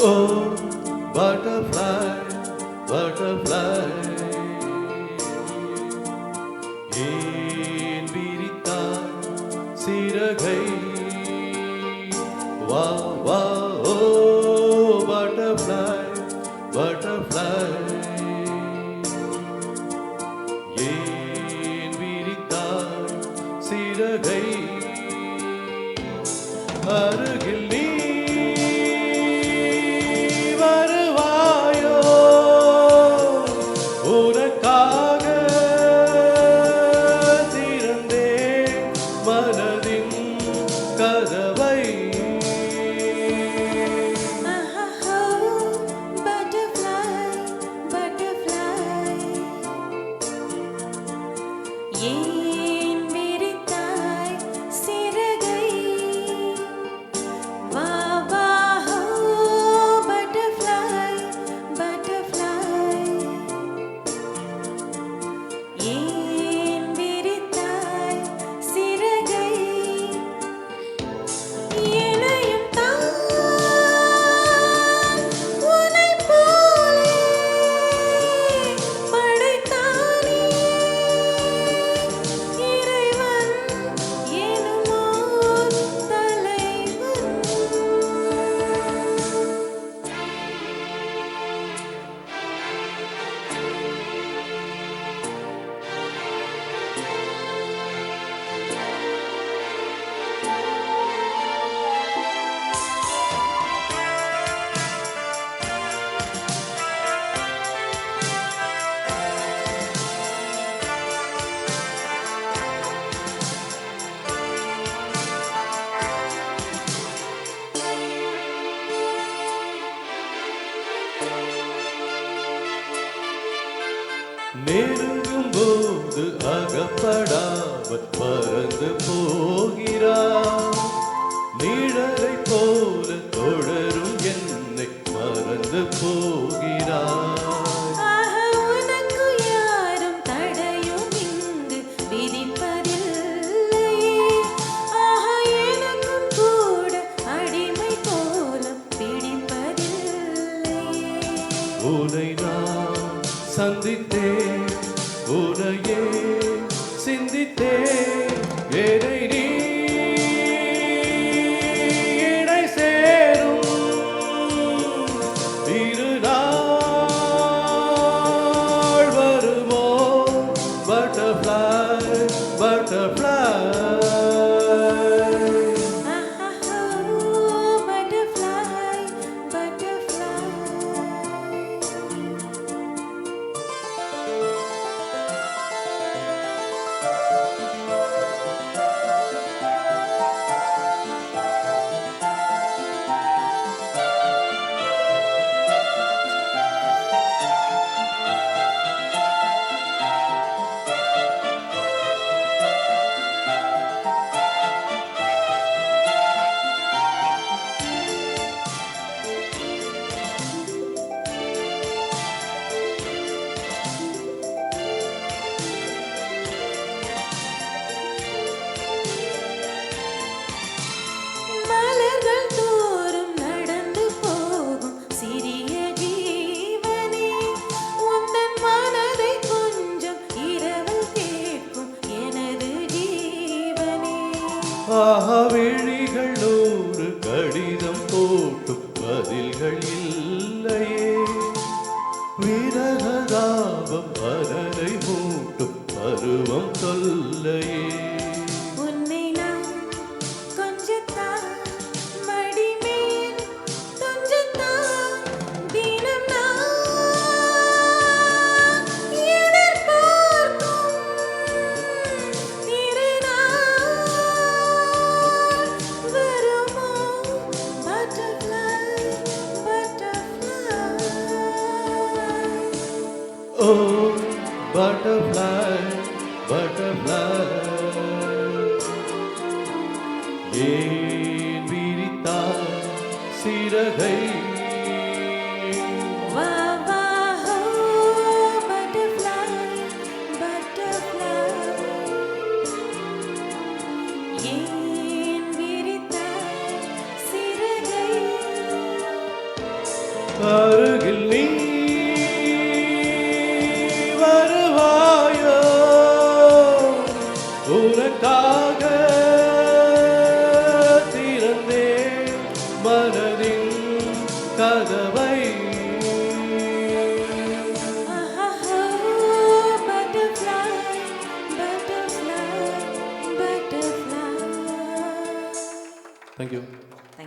Oh, butterfly, butterfly, ஏன் விரித்தாய் சிறகை? வா வா ஓ butterfly, butterfly, ஏன் விரித்தாய் சிறகை? அருகில் நீ வருவாயோ, உனக்காக திறந்தேன் மனதின் கதவை. Butterfly, butterfly, ஏன் விரித்தாய் சிறகை? வா வா butterfly, butterfly, ஏன் விரித்தாய் சிறகை? என்னையும் தான் உன்னைப் போலே படைத்தானே இறைவன் எனும் ஓர் தலைவன். நெருங்கும் போது அகப்படாமல் பறந்து போகிறாய். நிழலை போல தொடரும் என்னை மறந்து போகிறாய். ஆஹா, உனக்கு யாரும் தடையும் இங்கு விதிப்பதில்லையே. ஆஹா, எனக்கும் கூட அடிமை கோலம் பிடிப்பதில்லையே. உன்னை நான் சந்தித்தேன், உன்னையே சிந்தித்தேன். என்னை நீ இணை சேரும் திருநாள் வருமோ? Butterfly, butterfly, ஆஹா, butterfly, butterfly. மலர்கள் தோறும் நடந்து போகும் சிறிய ஜீவனே, உந்தன் மனதை கொஞ்சம் இரவல் கேட்கும் எனது ஜீவனே. ஆஹா, விழிகள் 100 கடிதம் போட்டும் பதில்கள் இல்லையே. விரகதாபம் பலரை மூட்டும் பருவம் தொல்லையே. உன்னை நான் கொஞ்சத்தான் மடிமேல் துஞ்சத்தான் தினம் நான் எதிர்பார்க்கும் திருநாள் வருமோ? Butterfly, butterfly. Oh, butterfly, butterfly, ஏன் விரித்தாய் சிறகை? வா வா butterfly, butterfly, ஏன் விரித்தாய் சிறகை? கதவை Butterfly, butterfly, butterfly. தேங்க்யூ